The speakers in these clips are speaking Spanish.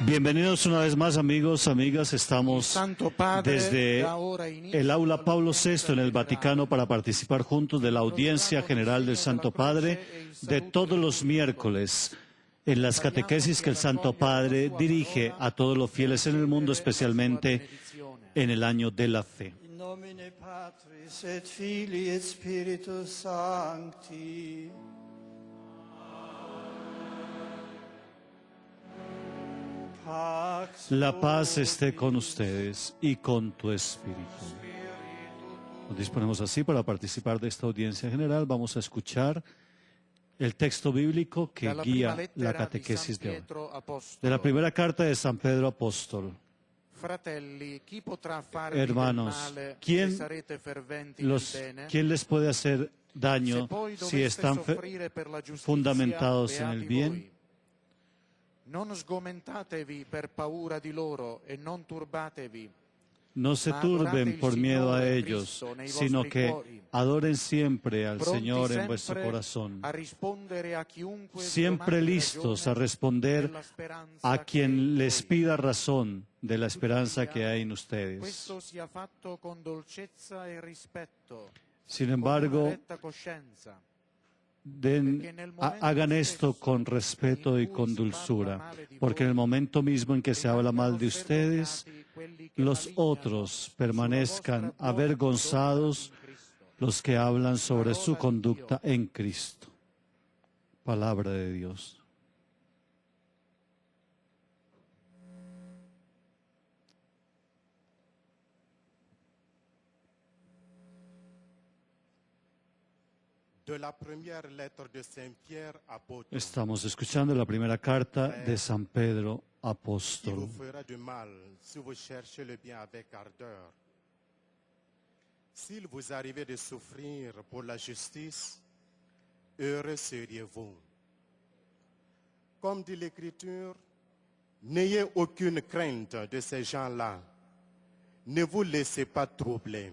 Bienvenidos una vez más, amigos, amigas. Estamos desde el Aula Pablo VI en el Vaticano para participar juntos de la audiencia general del Santo Padre de todos los miércoles en las catequesis que el Santo Padre dirige a todos los fieles en el mundo, especialmente en el año de la fe. In nomine Patris et Filii et Spiritus Sancti. La paz esté con ustedes y con tu espíritu. Nos disponemos así para participar de esta audiencia general. Vamos a escuchar el texto bíblico que guía la catequesis de hoy. De la primera carta de San Pedro Apóstol. Hermanos, ¿quién les puede hacer daño si están fundamentados en el bien? Non sgomentatevi per paura di loro e non turbatevi. No se turben por miedo a ellos, sino que adoren siempre al Señor en vuestro corazón, siempre listos a responder a quien les pida razón de la esperanza que hay en ustedes. Sin embargo, hagan esto con respeto y con dulzura, porque en el momento mismo en que se habla mal de ustedes, los otros permanezcan avergonzados los que hablan sobre su conducta en Cristo. Palabra de Dios. Estamos escuchando la primera carta de San Pedro Apóstol. S'il vous arrivait de souffrir pour la justice, heureux seriez-vous. Comme dit l'Écriture, n'ayez aucune crainte de ces gens-là. Ne vous laissez pas troubler.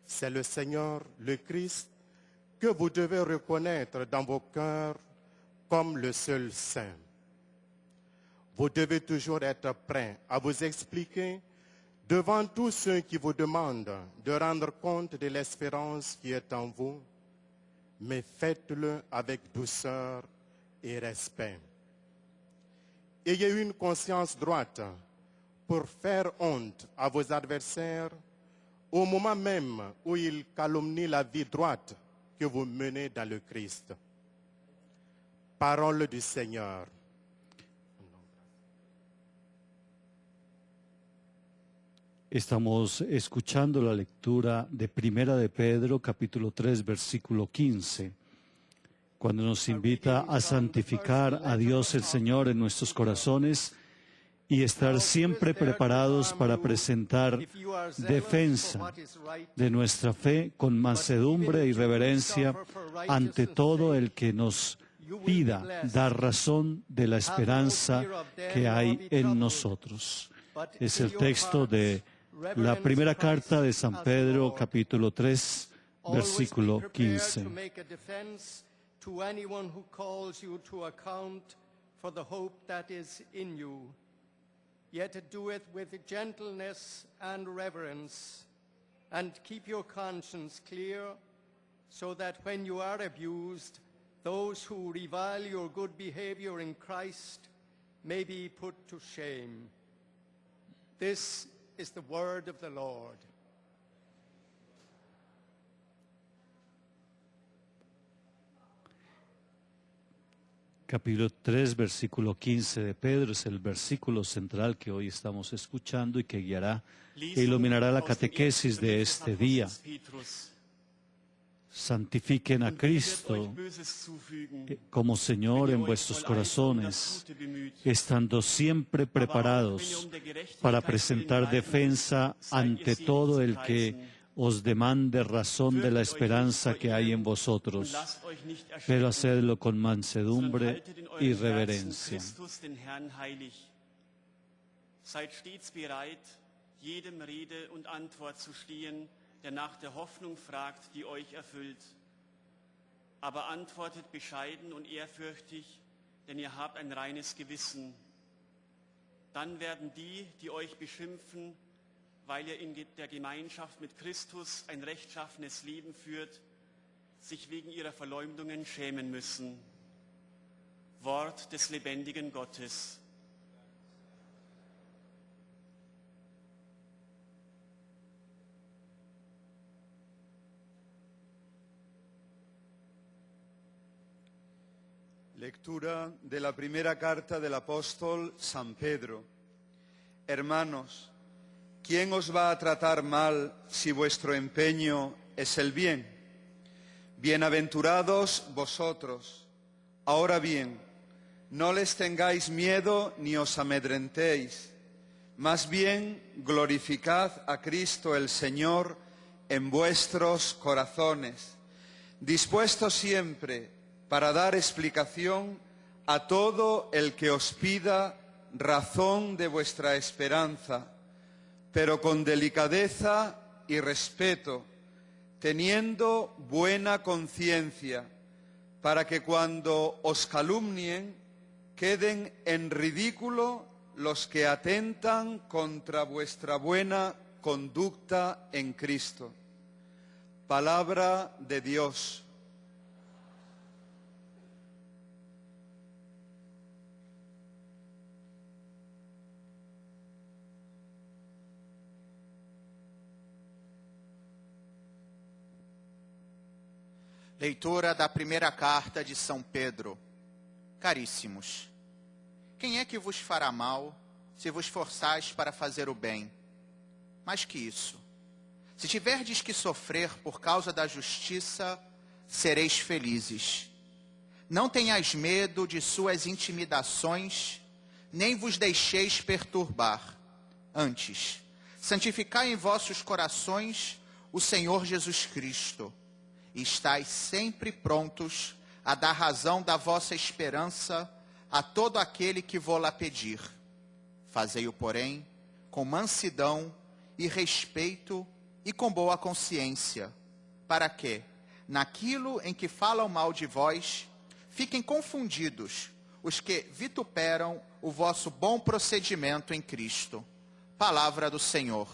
C'est le Seigneur, le Christ, que vous devez reconnaître dans vos cœurs comme le seul saint. Vous devez toujours être prêt à vous expliquer devant tous ceux qui vous demandent de rendre compte de l'espérance qui est en vous, mais faites-le avec douceur et respect. Ayez une conscience droite pour faire honte à vos adversaires au moment même où ils calomnient la vie droite que vous menez dans le Christ. Parole du Seigneur. Estamos escuchando la lectura de Primera de Pedro, capítulo 3, versículo 15, cuando nos invita a santificar a Dios el Señor en nuestros corazones y estar siempre preparados para presentar defensa de nuestra fe con mansedumbre y reverencia ante todo el que nos pida dar razón de la esperanza que hay en nosotros. Es el texto de la primera carta de San Pedro, capítulo 3, versículo 15. Yet do it with gentleness and reverence, and keep your conscience clear, so that when you are abused, those who revile your good behavior in Christ may be put to shame. This is the word of the Lord. Capítulo 3, versículo 15 de Pedro es el versículo central que hoy estamos escuchando y que guiará e iluminará la catequesis de este día. Santifiquen a Cristo como Señor en vuestros corazones, estando siempre preparados para presentar defensa ante todo el que os demande razón de la esperanza que hay en vosotros, pero hacedlo con mansedumbre y reverencia. Seid stets bereit, jedem Rede und Antwort zu stehen, der nach der Hoffnung fragt, die euch erfüllt. Aber antwortet bescheiden und ehrfürchtig, denn ihr habt ein reines Gewissen. Dann werden die, die euch beschimpfen, weil ihr in der Gemeinschaft mit Christus ein rechtschaffenes Leben führt, sich wegen ihrer Verleumdungen schämen müssen. Wort des lebendigen Gottes. Lectura de la primera carta del apóstol San Pedro. Hermanos, ¿quién os va a tratar mal si vuestro empeño es el bien? Bienaventurados vosotros. Ahora bien, no les tengáis miedo ni os amedrentéis. Más bien, glorificad a Cristo el Señor en vuestros corazones, dispuestos siempre para dar explicación a todo el que os pida razón de vuestra esperanza, pero con delicadeza y respeto, teniendo buena conciencia, para que cuando os calumnien queden en ridículo los que atentan contra vuestra buena conducta en Cristo. Palabra de Dios. Leitura da primeira carta de São Pedro. Caríssimos, quem é que vos fará mal se vos forçais para fazer o bem? Mais que isso, se tiverdes que sofrer por causa da justiça, sereis felizes. Não tenhais medo de suas intimidações, nem vos deixeis perturbar. Antes, santificai em vossos corações o Senhor Jesus Cristo, e estais sempre prontos a dar razão da vossa esperança a todo aquele que vô-la pedir. Fazei-o, porém, com mansidão e respeito e com boa consciência, para que, naquilo em que falam mal de vós, fiquem confundidos os que vituperam o vosso bom procedimento em Cristo. Palavra do Senhor.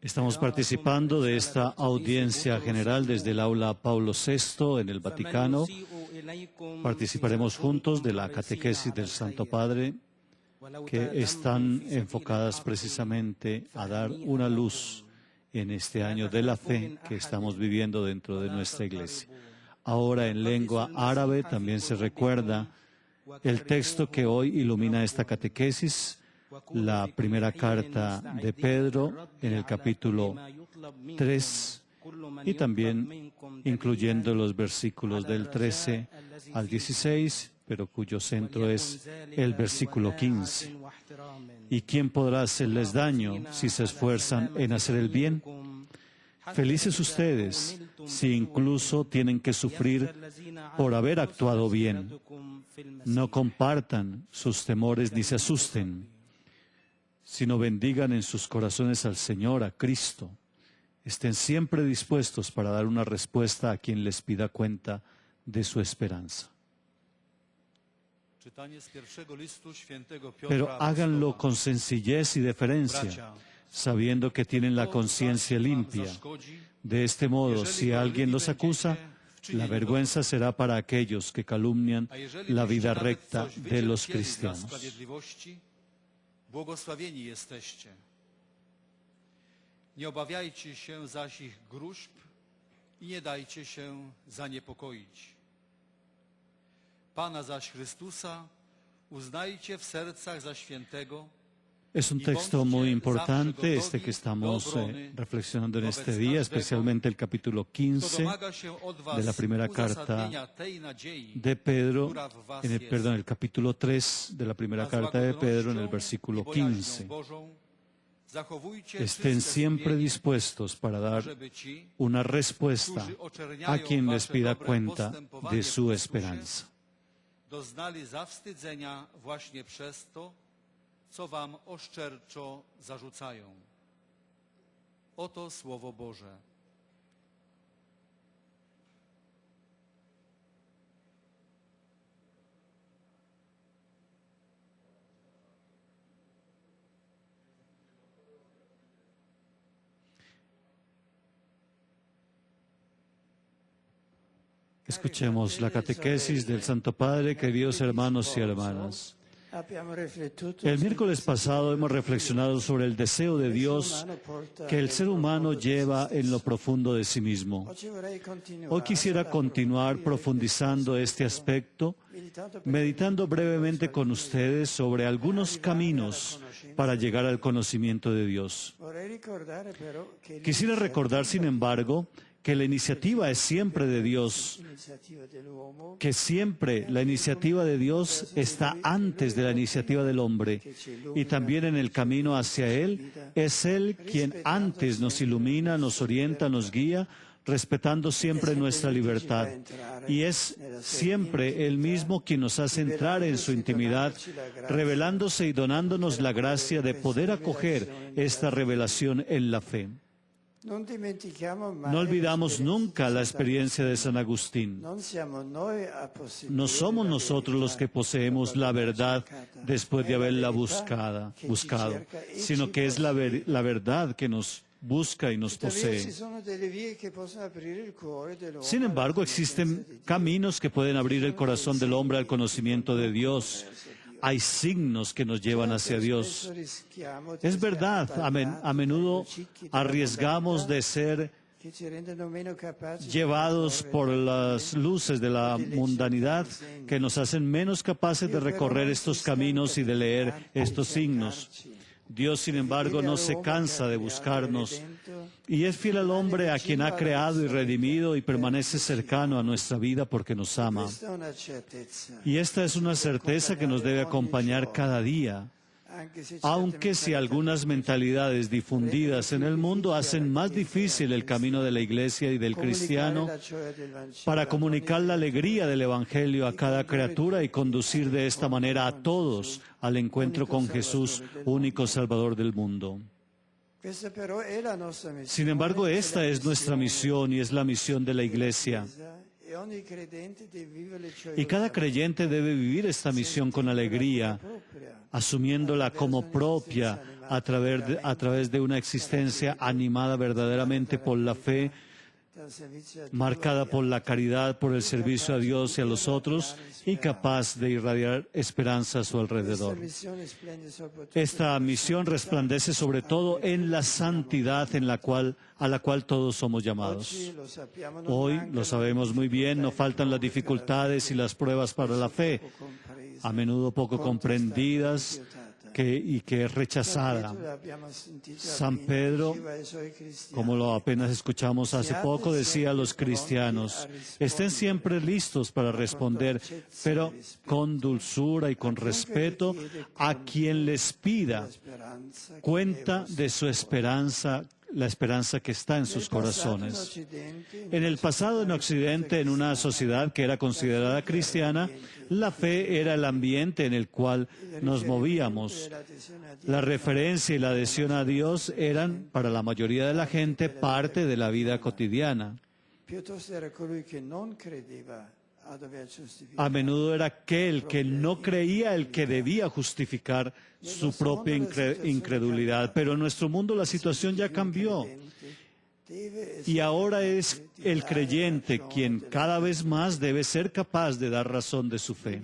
Estamos participando de esta audiencia general desde el aula Paulo VI en el Vaticano. Participaremos juntos de la catequesis del Santo Padre, que están enfocadas precisamente a dar una luz en este año de la fe que estamos viviendo dentro de nuestra iglesia. Ahora en lengua árabe también se recuerda el texto que hoy ilumina esta catequesis, la primera carta de Pedro en el capítulo 3 y también incluyendo los versículos del 13 al 16, pero cuyo centro es el versículo 15. ¿Y quién podrá hacerles daño si se esfuerzan en hacer el bien? Felices ustedes si incluso tienen que sufrir por haber actuado bien. No compartan sus temores ni se asusten, sino bendigan en sus corazones al Señor, a Cristo. Estén siempre dispuestos para dar una respuesta a quien les pida cuenta de su esperanza. Pero háganlo con sencillez y deferencia, sabiendo que tienen la conciencia limpia. De este modo, si alguien los acusa, la vergüenza será para aquellos que calumnian la vida recta de los cristianos. Błogosławieni jesteście. Nie obawiajcie się zaś ich gróźb i nie dajcie się zaniepokoić. Pana zaś Chrystusa uznajcie w sercach za świętego. Es un texto muy importante este que estamos reflexionando en este día, especialmente el capítulo 15 de la primera carta de Pedro, el capítulo 3 de la primera carta de Pedro en el versículo 15. Estén siempre dispuestos para dar una respuesta a quien les pida cuenta de su esperanza. Doznali zawstydzenia właśnie przez to, co wam oszczerczo zarzucają. Oto Słowo Boże. Escuchemos la catequesis del Santo Padre, queridos hermanos y hermanas. El miércoles pasado hemos reflexionado sobre el deseo de Dios que el ser humano lleva en lo profundo de sí mismo. Hoy quisiera continuar profundizando este aspecto, meditando brevemente con ustedes sobre algunos caminos para llegar al conocimiento de Dios. Quisiera recordar, sin embargo, que la iniciativa es siempre de Dios, que siempre la iniciativa de Dios está antes de la iniciativa del hombre, y también en el camino hacia Él es Él quien antes nos ilumina, nos orienta, nos guía, respetando siempre nuestra libertad. Y es siempre Él mismo quien nos hace entrar en su intimidad, revelándose y donándonos la gracia de poder acoger esta revelación en la fe. No olvidamos nunca la experiencia de San Agustín. No somos nosotros los que poseemos la verdad después de haberla buscado, sino que es la verdad que nos busca y nos posee. Sin embargo, existen caminos que pueden abrir el corazón del hombre al conocimiento de Dios. Hay signos que nos llevan hacia Dios. Es verdad, a menudo arriesgamos de ser llevados por las luces de la mundanidad que nos hacen menos capaces de recorrer estos caminos y de leer estos signos. Dios, sin embargo, no se cansa de buscarnos y es fiel al hombre a quien ha creado y redimido y permanece cercano a nuestra vida porque nos ama. Y esta es una certeza que nos debe acompañar cada día, aunque si algunas mentalidades difundidas en el mundo hacen más difícil el camino de la Iglesia y del cristiano para comunicar la alegría del Evangelio a cada criatura y conducir de esta manera a todos al encuentro con Jesús, único Salvador del mundo. Sin embargo, esta es nuestra misión y es la misión de la Iglesia. Y cada creyente debe vivir esta misión con alegría, asumiéndola como propia a través de una existencia animada verdaderamente por la fe, marcada por la caridad, por el servicio a Dios y a los otros, y capaz de irradiar esperanza a su alrededor. Esta misión resplandece sobre todo en la santidad a la cual todos somos llamados. Hoy, lo sabemos muy bien, no faltan las dificultades y las pruebas para la fe, a menudo poco comprendidas y que es rechazada. San Pedro, como lo apenas escuchamos hace poco, decía a los cristianos: estén siempre listos para responder, pero con dulzura y con respeto a quien les pida cuenta de su esperanza, la esperanza que está en sus corazones. En el pasado, en Occidente, en una sociedad que era considerada cristiana, la fe era el ambiente en el cual nos movíamos. La referencia y la adhesión a Dios eran, para la mayoría de la gente, parte de la vida cotidiana. A menudo era aquel que no creía el que debía justificar su propia incredulidad. Pero en nuestro mundo la situación ya cambió. Y ahora es el creyente quien cada vez más debe ser capaz de dar razón de su fe.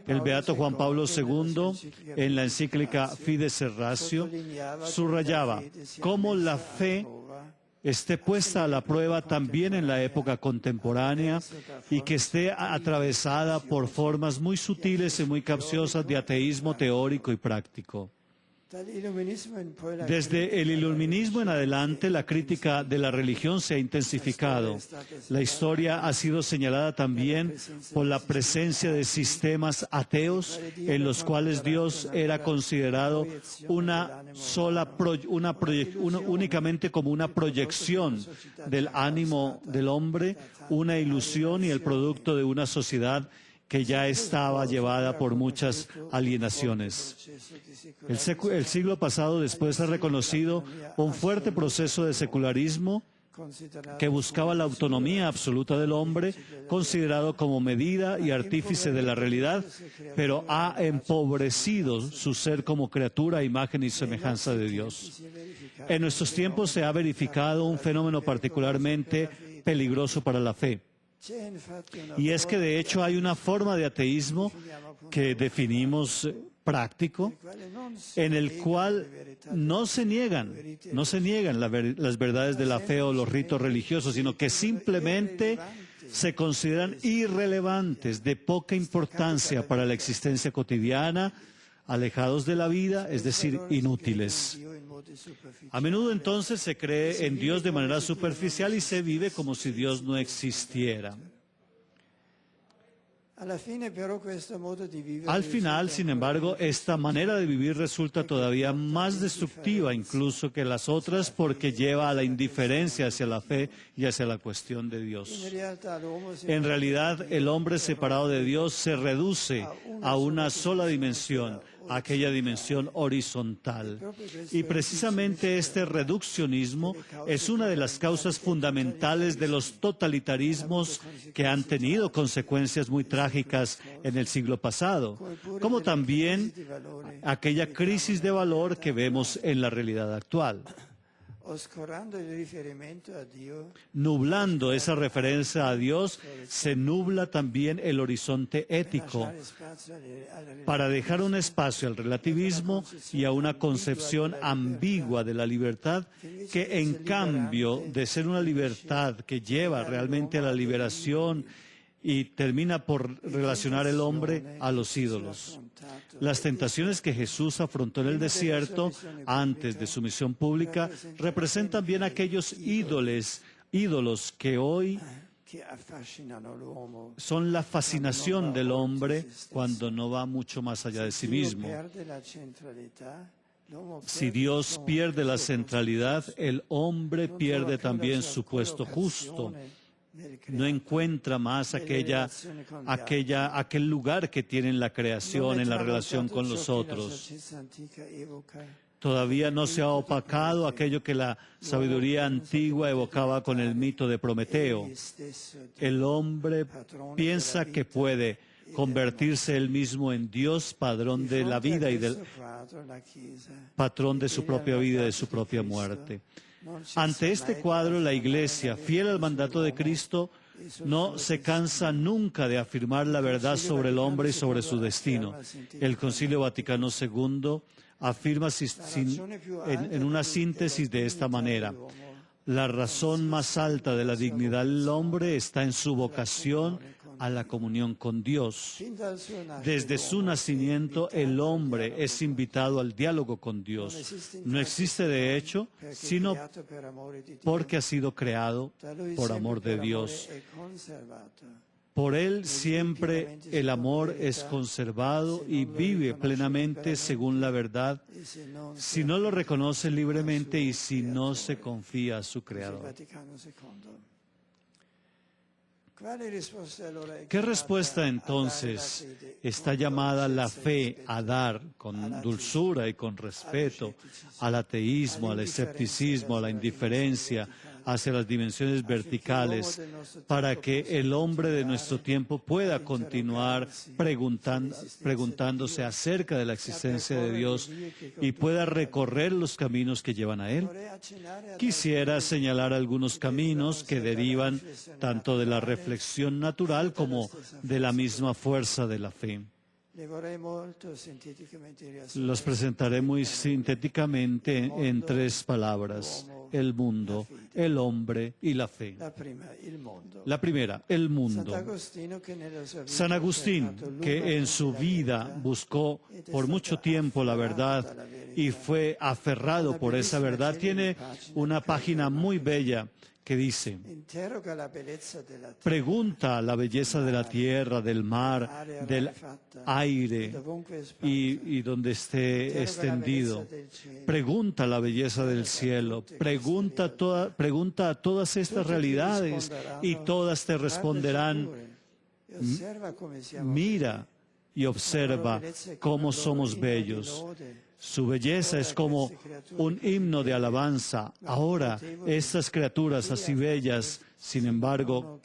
El beato Juan Pablo II, en la encíclica Fides et Ratio, subrayaba cómo la fe esté puesta a la prueba también en la época contemporánea y que esté atravesada por formas muy sutiles y muy capciosas de ateísmo teórico y práctico. Desde el iluminismo en adelante, la crítica de la religión se ha intensificado. La historia ha sido señalada también por la presencia de sistemas ateos en los cuales Dios era considerado únicamente como una proyección del ánimo del hombre, una ilusión y el producto de una sociedad que ya estaba llevada por muchas alienaciones. El siglo pasado después ha reconocido un fuerte proceso de secularismo que buscaba la autonomía absoluta del hombre, considerado como medida y artífice de la realidad, pero ha empobrecido su ser como criatura, imagen y semejanza de Dios. En nuestros tiempos se ha verificado un fenómeno particularmente peligroso para la fe. Y es que de hecho hay una forma de ateísmo que definimos práctico, en el cual no se niegan las verdades de la fe o los ritos religiosos, sino que simplemente se consideran irrelevantes, de poca importancia para la existencia cotidiana, alejados de la vida, es decir, inútiles. A menudo entonces se cree en Dios de manera superficial y se vive como si Dios no existiera. Al final, sin embargo, esta manera de vivir resulta todavía más destructiva incluso que las otras porque lleva a la indiferencia hacia la fe y hacia la cuestión de Dios. En realidad, el hombre separado de Dios se reduce a una sola dimensión, aquella dimensión horizontal. Y precisamente este reduccionismo es una de las causas fundamentales de los totalitarismos que han tenido consecuencias muy trágicas en el siglo pasado, como también aquella crisis de valor que vemos en la realidad actual. Nublando esa referencia a Dios, se nubla también el horizonte ético para dejar un espacio al relativismo y a una concepción ambigua de la libertad que, en cambio de ser una libertad que lleva realmente a la liberación y termina por relacionar el hombre a los ídolos. Las tentaciones que Jesús afrontó en el desierto antes de su misión pública representan bien aquellos ídolos que hoy son la fascinación del hombre cuando no va mucho más allá de sí mismo. Si Dios pierde la centralidad, el hombre pierde también su puesto justo. No encuentra más aquel lugar que tiene en la creación, en la relación con los otros. Todavía no se ha opacado aquello que la sabiduría antigua evocaba con el mito de Prometeo. El hombre piensa que puede convertirse él mismo en Dios, patrón de la vida y patrón de su propia vida y de su propia muerte. Ante este cuadro, la Iglesia, fiel al mandato de Cristo, no se cansa nunca de afirmar la verdad sobre el hombre y sobre su destino. El Concilio Vaticano II afirma en una síntesis de esta manera: la razón más alta de la dignidad del hombre está en su vocación a la comunión con Dios. Desde su nacimiento, el hombre es invitado al diálogo con Dios. No existe de hecho, sino porque ha sido creado por amor de Dios. Por él siempre el amor es conservado y vive plenamente según la verdad, si no lo reconoce libremente y si no se confía a su Creador. ¿Qué respuesta entonces está llamada la fe a dar con dulzura y con respeto al ateísmo, al escepticismo, a la indiferencia, hacia las dimensiones verticales, para que el hombre de nuestro tiempo pueda continuar preguntándose acerca de la existencia de Dios y pueda recorrer los caminos que llevan a Él? Quisiera señalar algunos caminos que derivan tanto de la reflexión natural como de la misma fuerza de la fe. Los presentaré muy sintéticamente en tres palabras: el mundo, el hombre y la fe. La primera, el mundo. San Agustín, que en su vida buscó por mucho tiempo la verdad y fue aferrado por esa verdad, tiene una página muy bella que dice: pregunta la belleza de la tierra, del mar, del aire y donde esté extendido. Pregunta la belleza del cielo. Pregunta a todas estas realidades y todas te responderán: mira y observa cómo somos bellos. Su belleza es como un himno de alabanza. Ahora, estas criaturas así bellas, sin embargo,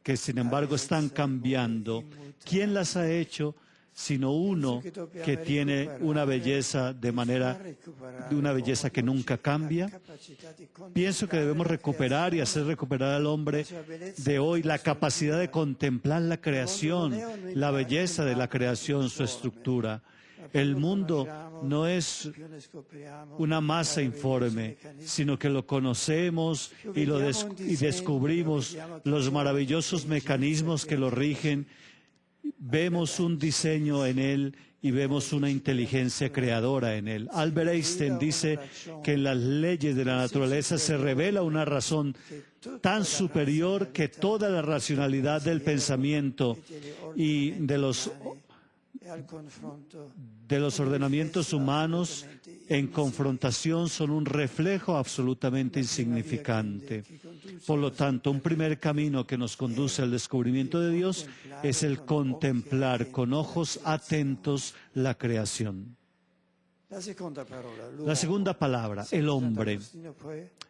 que sin embargo están cambiando. ¿Quién las ha hecho? Sino uno que tiene una belleza de una belleza que nunca cambia. Pienso que debemos recuperar y hacer recuperar al hombre de hoy la capacidad de contemplar la creación, la belleza de la creación, su estructura. El mundo no es una masa informe, sino que lo conocemos y descubrimos los maravillosos mecanismos que lo rigen. Vemos un diseño en él y vemos una inteligencia creadora en él. Albert Einstein dice que en las leyes de la naturaleza se revela una razón tan superior que toda la racionalidad del pensamiento y de los ordenamientos humanos en confrontación son un reflejo absolutamente insignificante. Por lo tanto, un primer camino que nos conduce al descubrimiento de Dios es el contemplar con ojos atentos la creación. La segunda palabra, el hombre.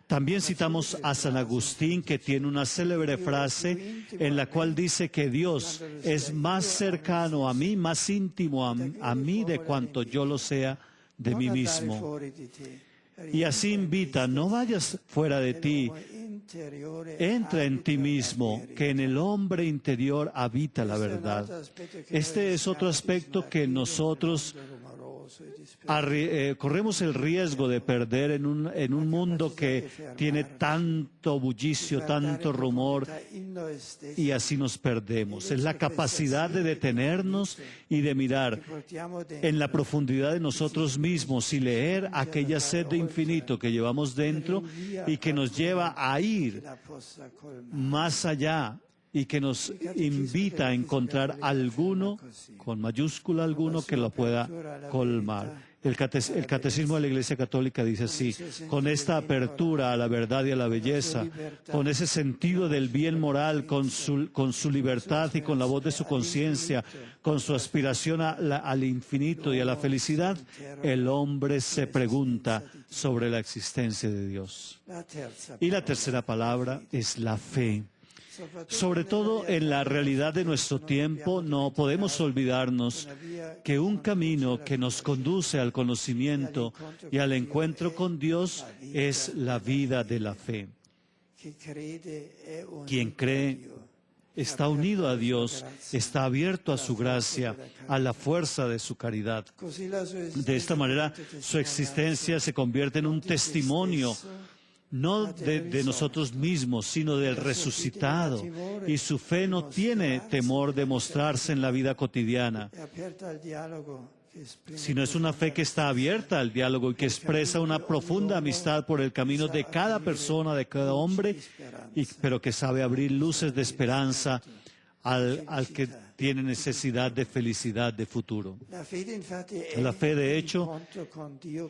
También citamos a San Agustín, que tiene una célebre frase en la cual dice que Dios es más cercano a mí, más íntimo a mí de cuanto yo lo sea de mí mismo. Y así invita, no vayas fuera de ti, entra en ti mismo, que en el hombre interior habita la verdad. Este es otro aspecto que nosotros corremos el riesgo de perder en un mundo que tiene tanto bullicio, tanto rumor, y así nos perdemos. Es la capacidad de detenernos y de mirar en la profundidad de nosotros mismos y leer aquella sed de infinito que llevamos dentro y que nos lleva a ir más allá y que nos invita a encontrar alguno, con mayúscula alguno, que lo pueda colmar. El Catecismo de la Iglesia Católica dice así: con esta apertura a la verdad y a la belleza, con ese sentido del bien moral, con su libertad y con la voz de su conciencia, con su aspiración al infinito y a la felicidad, el hombre se pregunta sobre la existencia de Dios. Y la tercera palabra es la fe. Sobre todo en la realidad de nuestro tiempo, no podemos olvidarnos que un camino que nos conduce al conocimiento y al encuentro con Dios es la vida de la fe. Quien cree está unido a Dios, está abierto a su gracia, a la fuerza de su caridad. De esta manera, su existencia se convierte en un testimonio no de nosotros mismos, sino del resucitado. Y su fe no tiene temor de mostrarse en la vida cotidiana, sino es una fe que está abierta al diálogo y que expresa una profunda amistad por el camino de cada persona, de cada hombre, pero que sabe abrir luces de esperanza al que tiene necesidad de felicidad de futuro. La fe, de hecho,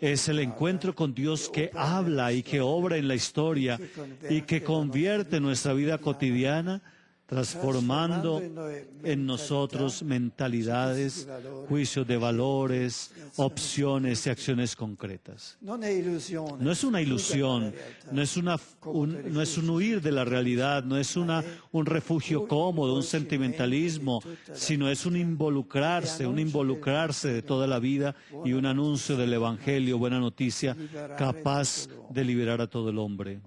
es el encuentro con Dios que habla y que obra en la historia y que convierte nuestra vida cotidiana, transformando en nosotros mentalidades, juicios de valores, opciones y acciones concretas. No es una ilusión, no es un huir de la realidad, no es un refugio cómodo, un sentimentalismo, sino es un involucrarse de toda la vida y un anuncio del Evangelio, buena noticia, capaz de liberar a todo el hombre.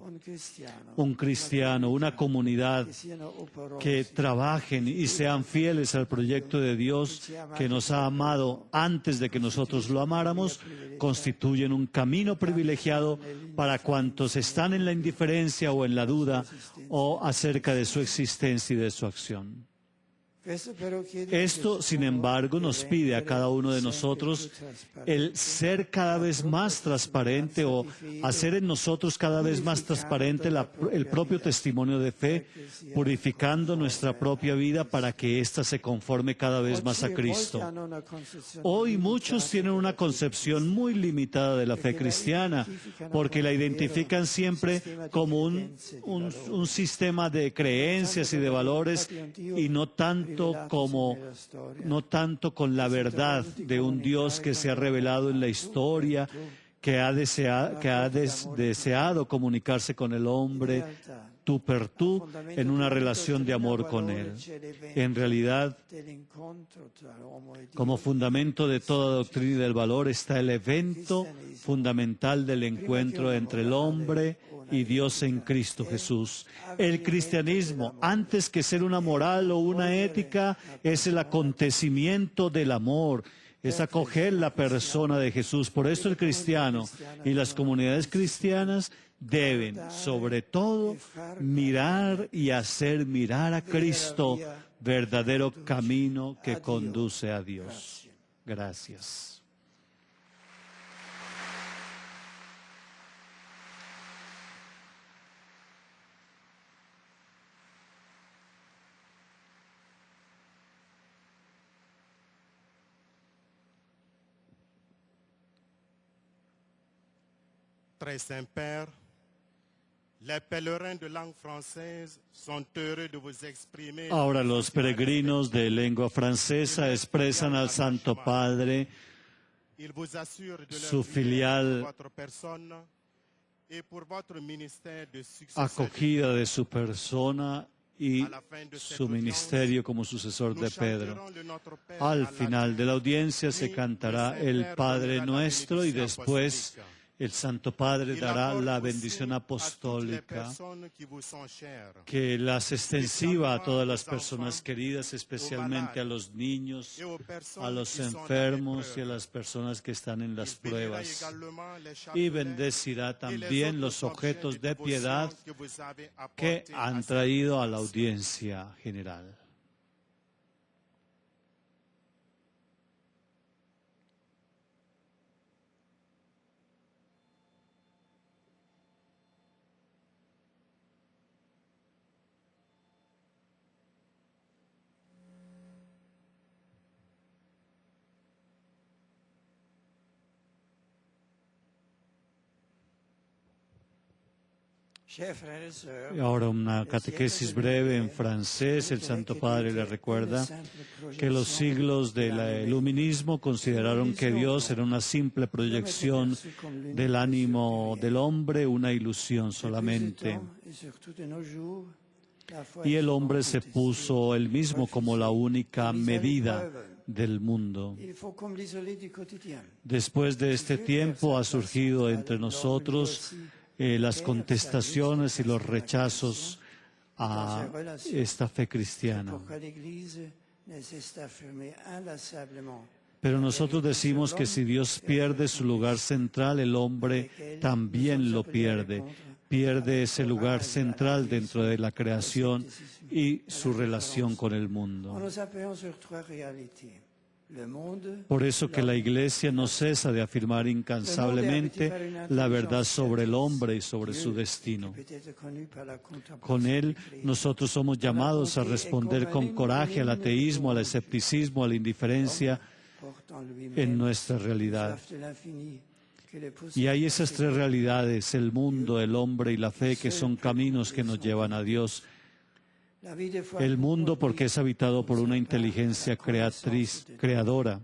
Un cristiano, una comunidad que trabajen y sean fieles al proyecto de Dios que nos ha amado antes de que nosotros lo amáramos, constituyen un camino privilegiado para cuantos están en la indiferencia o en la duda o acerca de su existencia y de su acción. Esto, sin embargo, nos pide a cada uno de nosotros el ser cada vez más transparente o hacer en nosotros cada vez más transparente el propio testimonio de fe, purificando nuestra propia vida para que ésta se conforme cada vez más a Cristo. Hoy muchos tienen una concepción muy limitada de la fe cristiana porque la identifican siempre como un sistema de creencias y de valores y no tanto no tanto con la verdad de un Dios que se ha revelado en la historia, que ha deseado comunicarse con el hombre, tú per tú, en una relación de amor con Él. En realidad, como fundamento de toda doctrina y del valor está el evento fundamental del encuentro entre el hombre y Dios en Cristo Jesús. El cristianismo, antes que ser una moral o una ética, es el acontecimiento del amor, es acoger la persona de Jesús. Por eso el cristiano y las comunidades cristianas deben, sobre todo, mirar y hacer mirar a Cristo, verdadero camino que conduce a Dios. Gracias. Très Saint-Père, les pèlerins de langue française sont heureux de vous exprimer. Ahora los peregrinos de lengua francesa expresan al Santo Padre Ils vous assurent de su leur filial votre personne et pour votre ministère de succès. acogida de su persona y su ministerio como sucesor de Pedro. Al final de la audiencia se cantará el Padre Nuestro y después el Santo Padre dará la bendición apostólica que las extensiva a todas las personas queridas, especialmente a los niños, a los enfermos y a las personas que están en las pruebas. Y bendecirá también los objetos de piedad que han traído a la audiencia general. Y ahora una catequesis breve en francés. El Santo Padre le recuerda que los siglos del iluminismo consideraron que Dios era una simple proyección del ánimo del hombre, una ilusión solamente. Y el hombre se puso él mismo como la única medida del mundo. Después de este tiempo ha surgido entre nosotros las contestaciones y los rechazos a esta fe cristiana. Pero nosotros decimos que si Dios pierde su lugar central, el hombre también lo pierde. Pierde ese lugar central dentro de la creación y su relación con el mundo. Por eso que la Iglesia no cesa de afirmar incansablemente la verdad sobre el hombre y sobre su destino. Con él nosotros somos llamados a responder con coraje al ateísmo, al escepticismo, a la indiferencia en nuestra realidad. Y hay esas tres realidades, el mundo, el hombre y la fe, que son caminos que nos llevan a Dios. El mundo porque es habitado por una inteligencia creadora.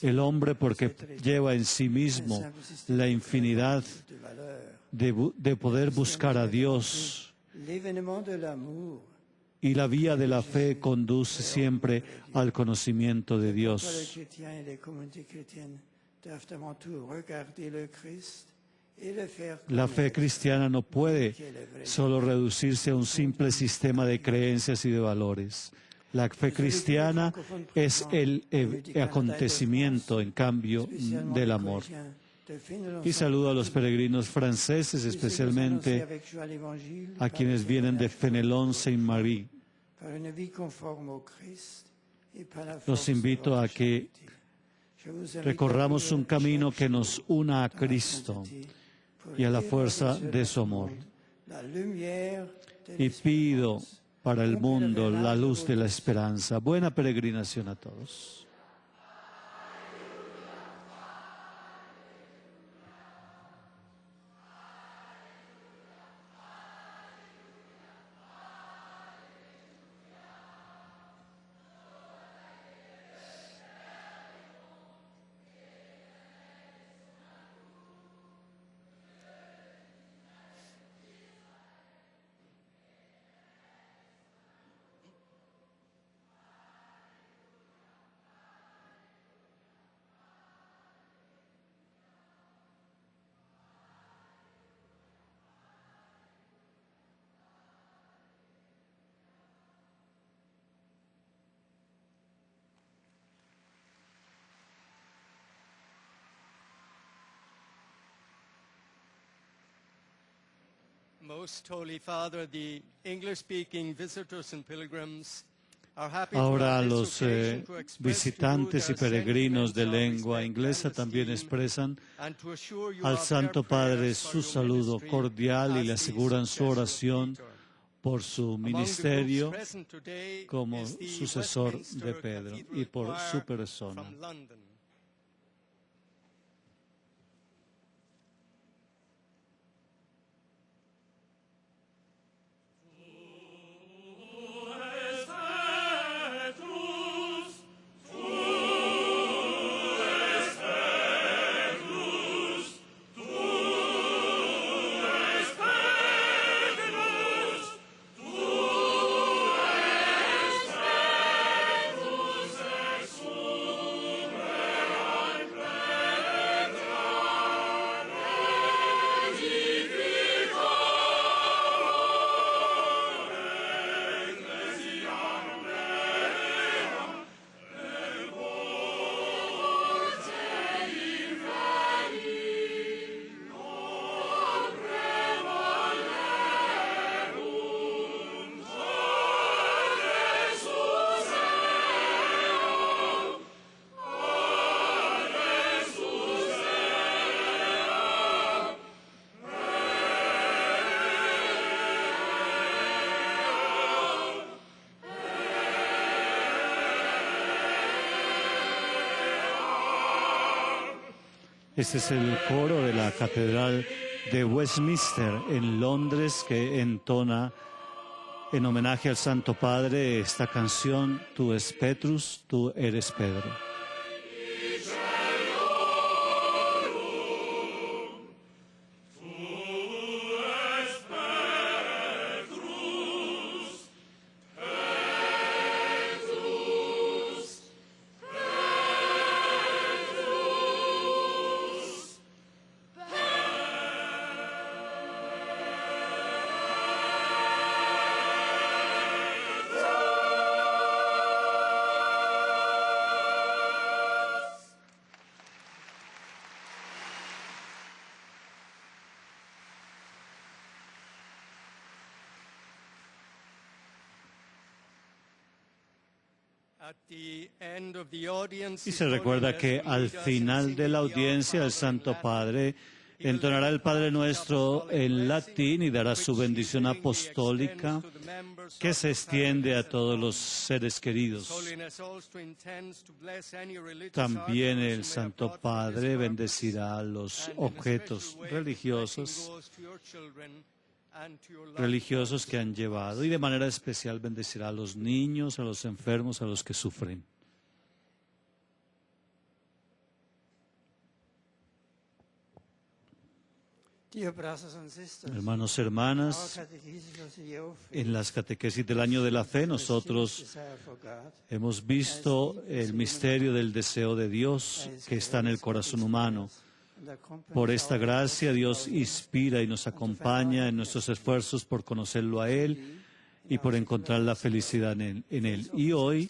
El hombre porque lleva en sí mismo la infinidad de poder buscar a Dios. Y la vía de la fe conduce siempre al conocimiento de Dios. La fe cristiana no puede solo reducirse a un simple sistema de creencias y de valores. La fe cristiana es el acontecimiento, en cambio, del amor. Y saludo a los peregrinos franceses, especialmente a quienes vienen de Fenelon Saint-Marie. Los invito a que recorramos un camino que nos una a Cristo y a la fuerza de su amor. Y pido para el mundo la luz de la esperanza. Buena peregrinación a todos. Most Holy Father, the English-speaking visitors and pilgrims are happy Ahora to have los this occasion to express visitantes to y you their peregrinos de sentiments of lengua respect inglesa and también esteem, expresan and to assure you al of their Santo Padre prayers for su your saludo ministry cordial y as le the aseguran su successor of oración Peter. por su Among the ministerio groups present today como is the sucesor de Westminster Pedro Cathedral y por su Choir persona. from London. Este es el coro de la Catedral de Westminster en Londres que entona en homenaje al Santo Padre esta canción, Tú es Petrus, tú eres Pedro. Y se recuerda que al final de la audiencia el Santo Padre entonará el Padre Nuestro en latín y dará su bendición apostólica que se extiende a todos los seres queridos. También el Santo Padre bendecirá los objetos religiosos que han llevado y de manera especial bendecirá a los niños, a los enfermos, a los que sufren. Hermanos, hermanas, en las catequesis del año de la fe nosotros hemos visto el misterio del deseo de Dios que está en el corazón humano. Por esta gracia Dios inspira y nos acompaña en nuestros esfuerzos por conocerlo a Él y por encontrar la felicidad en Él. Y hoy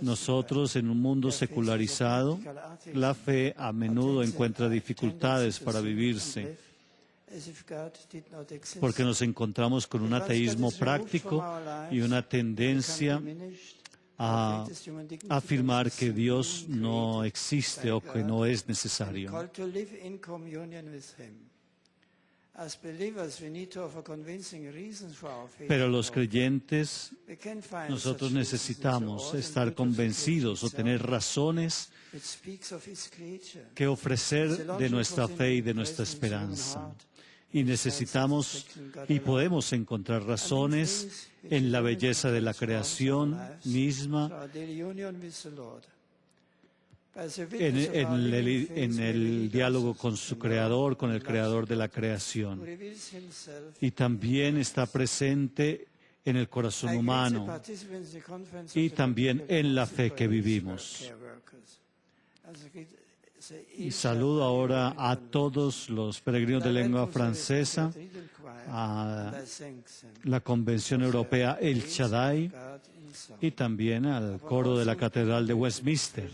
nosotros en un mundo secularizado, la fe a menudo encuentra dificultades para vivirse, porque nos encontramos con un ateísmo práctico y una tendencia a afirmar que Dios no existe o que no es necesario. Pero los creyentes, nosotros necesitamos estar convencidos o tener razones que ofrecer de nuestra fe y de nuestra esperanza. Y necesitamos y podemos encontrar razones en la belleza de la creación misma, en el diálogo con su Creador, con el Creador de la creación. Y también está presente en el corazón humano y también en la fe que vivimos. Y saludo ahora a todos los peregrinos de lengua francesa, a la Convención Europea El Shaddai y también al coro de la Catedral de Westminster.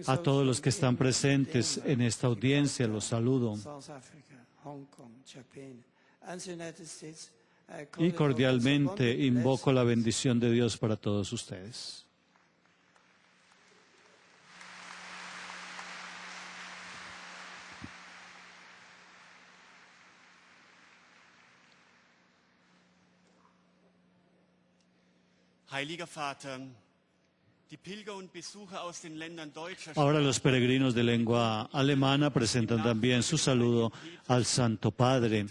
A todos los que están presentes en esta audiencia los saludo y cordialmente invoco la bendición de Dios para todos ustedes. Heiliger Vater, die Pilger und Besucher aus den Ländern deutscher Ahora los peregrinos de lengua alemana presentan también su saludo al Santo Padre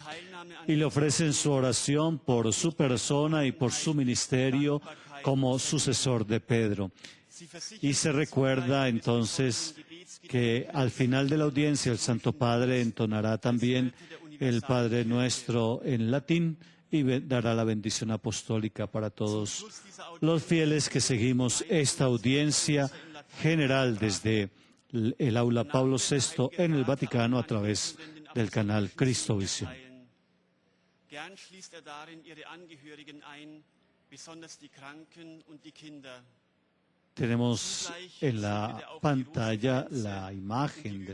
y le ofrecen su oración por su persona y por su ministerio como sucesor de Pedro. Y se recuerda entonces que al final de la audiencia el Santo Padre entonará también el Padre Nuestro en latín y dará la bendición apostólica para todos los fieles que seguimos esta audiencia general desde el aula Pablo VI en el Vaticano a través del canal Cristovisión. Gern schließt darin ihre Angehörigen ein, besonders die Kranken und die Kinder. Tenemos en la pantalla la imagen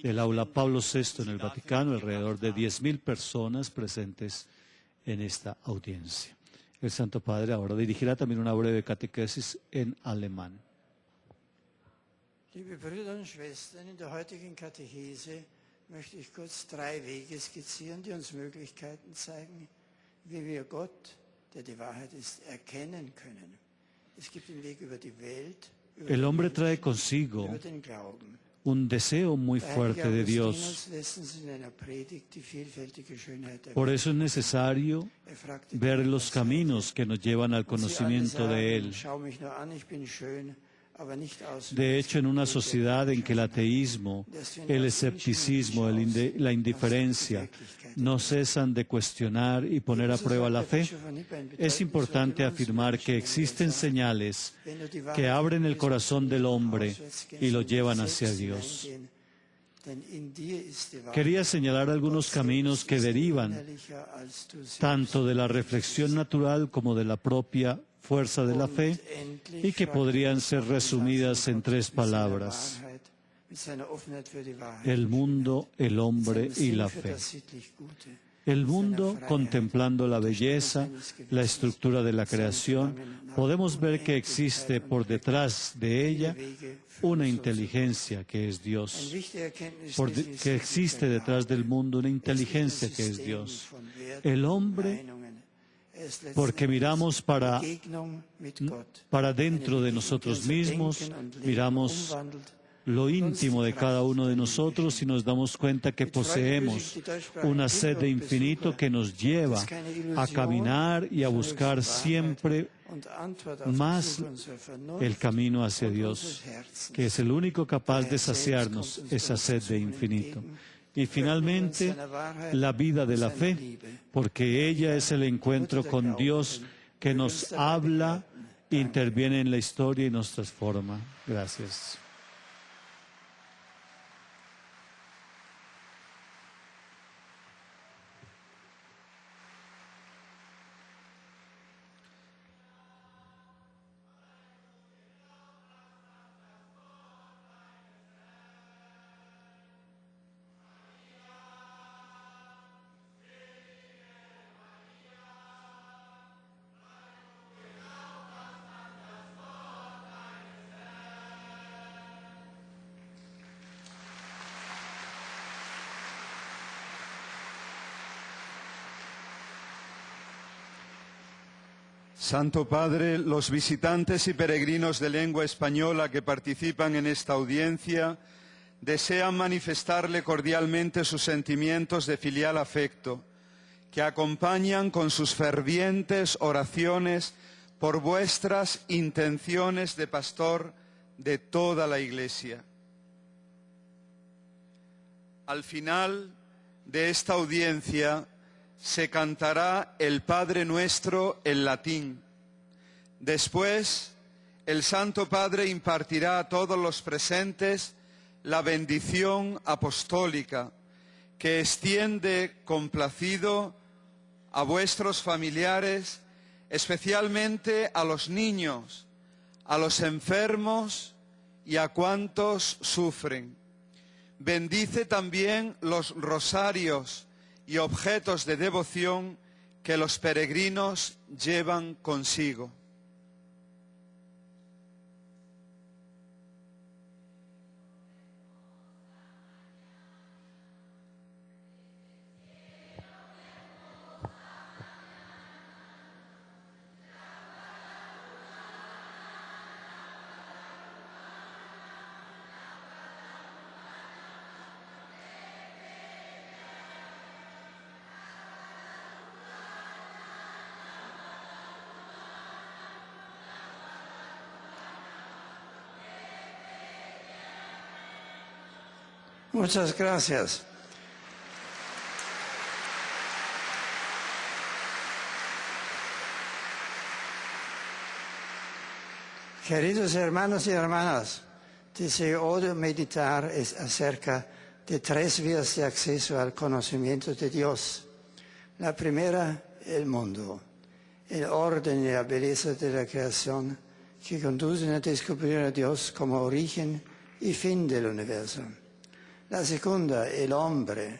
del aula Pablo VI en el Vaticano, alrededor de 10.000 personas presentes en esta audiencia. El Santo Padre ahora dirigirá también una breve catequesis en alemán. Liebe Brüder und Schwestern, in der heutigen Katechese möchte ich kurz 3 Wege skizzieren, die uns Möglichkeiten zeigen, wie wir Gott, der die Wahrheit ist, erkennen können. Es gibt den Weg über die Welt, über El hombre die trae Menschen, consigo über den Glauben. un deseo muy fuerte de Dios. Por eso es necesario ver los caminos que nos llevan al conocimiento de Él. De hecho, en una sociedad en que el ateísmo, el escepticismo, la indiferencia no cesan de cuestionar y poner a prueba la fe, es importante afirmar que existen señales que abren el corazón del hombre y lo llevan hacia Dios. Quería señalar algunos caminos que derivan tanto de la reflexión natural como de la propia fuerza de la fe y que podrían ser resumidas en 3 palabras: el mundo, el hombre y la fe. El mundo, contemplando la belleza, la estructura de la creación, podemos ver que existe por detrás de ella una inteligencia que es Dios, que existe detrás del mundo una inteligencia que es Dios. El hombre, porque miramos para dentro de nosotros mismos, miramos lo íntimo de cada uno de nosotros y nos damos cuenta que poseemos una sed de infinito que nos lleva a caminar y a buscar siempre más el camino hacia Dios, que es el único capaz de saciarnos esa sed de infinito. Y finalmente, la vida de la fe, porque ella es el encuentro con Dios que nos habla, interviene en la historia y nos transforma. Gracias. Santo Padre, los visitantes y peregrinos de lengua española que participan en esta audiencia desean manifestarle cordialmente sus sentimientos de filial afecto, que acompañan con sus fervientes oraciones por vuestras intenciones de pastor de toda la Iglesia. Al final de esta audiencia se cantará el Padre Nuestro en latín. Después, el Santo Padre impartirá a todos los presentes la bendición apostólica, que extiende complacido a vuestros familiares, especialmente a los niños, a los enfermos y a cuantos sufren. Bendice también los rosarios y objetos de devoción que los peregrinos llevan consigo. Muchas gracias. Queridos hermanos y hermanas, deseo hoy meditar acerca de 3 vías de acceso al conocimiento de Dios. La primera, el mundo, el orden y la belleza de la creación que conducen a descubrir a Dios como origen y fin del universo. La segunda, el hombre,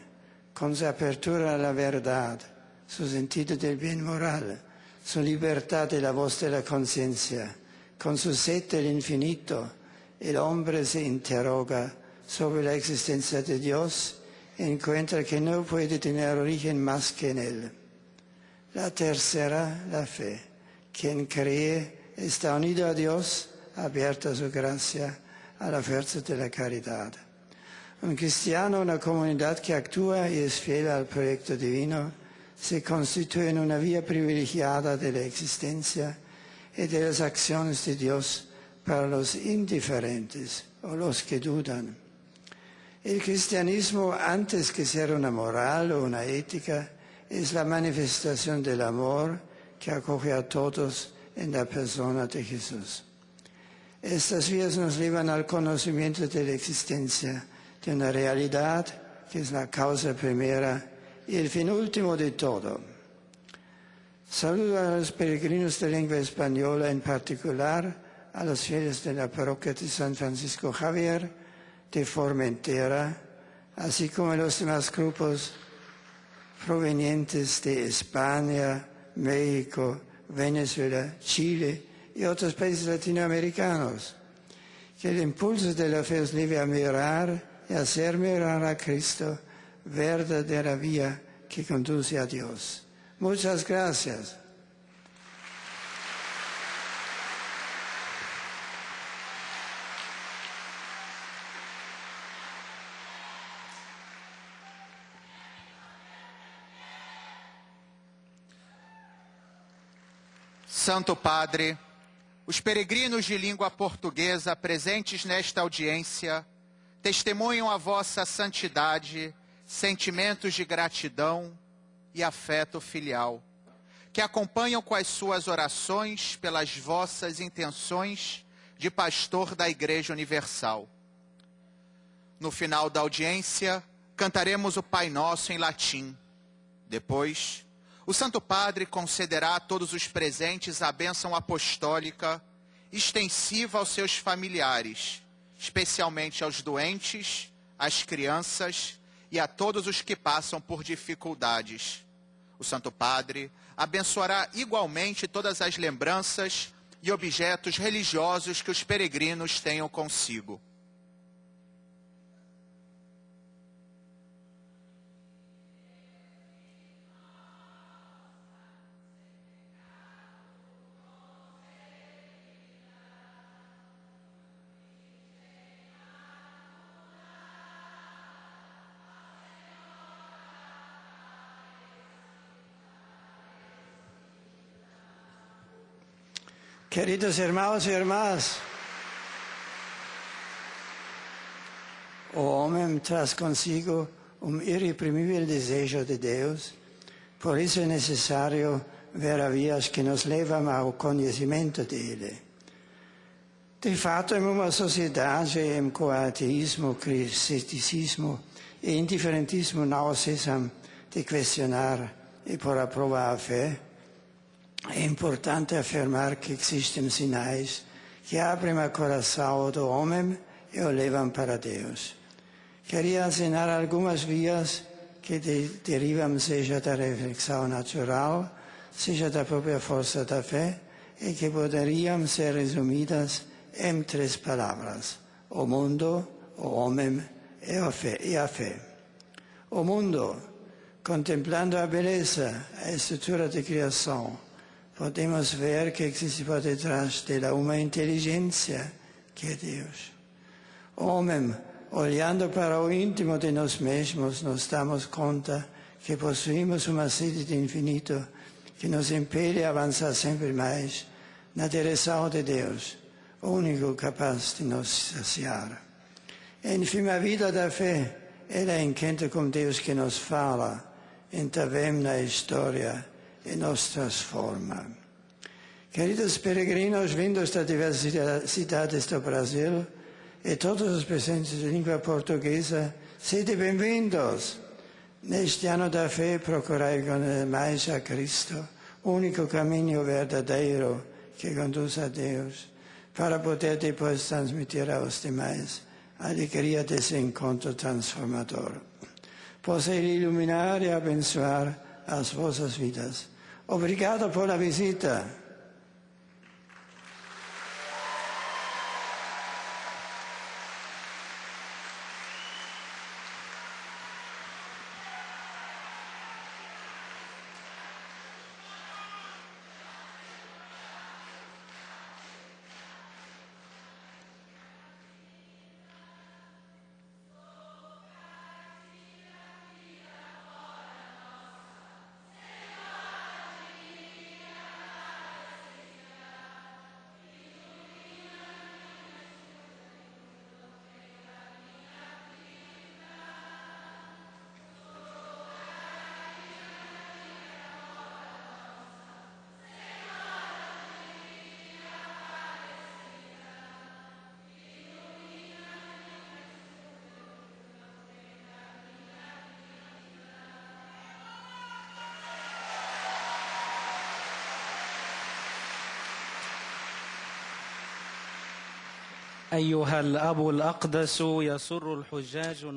con su apertura a la verdad, su sentido del bien moral, su libertad de la voz de la conciencia, con su sed del infinito, el hombre se interroga sobre la existencia de Dios y encuentra que no puede tener origen más que en Él. La tercera, la fe. Quien cree está unido a Dios, abierto a su gracia, a la fuerza de la caridad. Un cristiano, una comunidad que actúa y es fiel al proyecto divino, se constituye en una vía privilegiada de la existencia y de las acciones de Dios para los indiferentes o los que dudan. El cristianismo, antes que ser una moral o una ética, es la manifestación del amor que acoge a todos en la persona de Jesús. Estas vías nos llevan al conocimiento de la existencia de una realidad que es la causa primera y el fin último de todo. Saludo a los peregrinos de lengua española, en particular a los fieles de la parroquia de San Francisco Javier de Formentera, así como a los demás grupos provenientes de España, México, Venezuela, Chile y otros países latinoamericanos. Que el impulso de la fe os lleve a mirar y hacer mirar a Cristo, verdadera vía que conduce a Dios. Muchas gracias. Santo Padre, os peregrinos de língua portuguesa presentes nesta audiência testemunham a vossa santidade, sentimentos de gratidão e afeto filial, que acompanham com as suas orações pelas vossas intenções de pastor da Igreja Universal. No final da audiência, cantaremos o Pai Nosso em latim. Depois, o Santo Padre concederá a todos os presentes a bênção apostólica, extensiva aos seus familiares, especialmente aos doentes, às crianças e a todos os que passam por dificuldades. O Santo Padre abençoará igualmente todas as lembranças e objetos religiosos que os peregrinos tenham consigo. Queridos hermanos y hermanas, o homem traz consigo irreprimible desejo de Deus, por isso é necessário ver a vias que nos levam ao conhecimento dele. De fato, em uma sociedade em que o ateísmo, ceticismo e indiferentismo não cessam de questionar e por aprovar a fé, é importante afirmar que existem sinais que abrem o coração do homem e o levam para Deus. Queria ensinar algumas vias que derivam seja da reflexão natural, seja da própria força da fé, e que poderiam ser resumidas em 3 palavras: o mundo, o homem e a fé. O mundo, contemplando a beleza, a estrutura de criação, podemos ver que existe por detrás dela uma inteligência que é Deus. O homem, olhando para o íntimo de nós mesmos, nos damos conta que possuímos uma sede de infinito que nos impele a avançar sempre mais na direção de Deus, o único capaz de nos saciar. Enfim, a vida da fé, ela encontra com Deus que nos fala, intervém na história e nos transforma. Queridos peregrinos vindos das diversas cidades do Brasil e todos os presentes de língua portuguesa, sede bem-vindos. Neste ano da fé, procurai conhecer mais a Cristo, o único caminho verdadeiro que conduz a Deus, para poder depois transmitir aos demais a alegria desse encontro transformador. Possa Ele iluminar e abençoar as vossas vidas. Obrigado por a visita.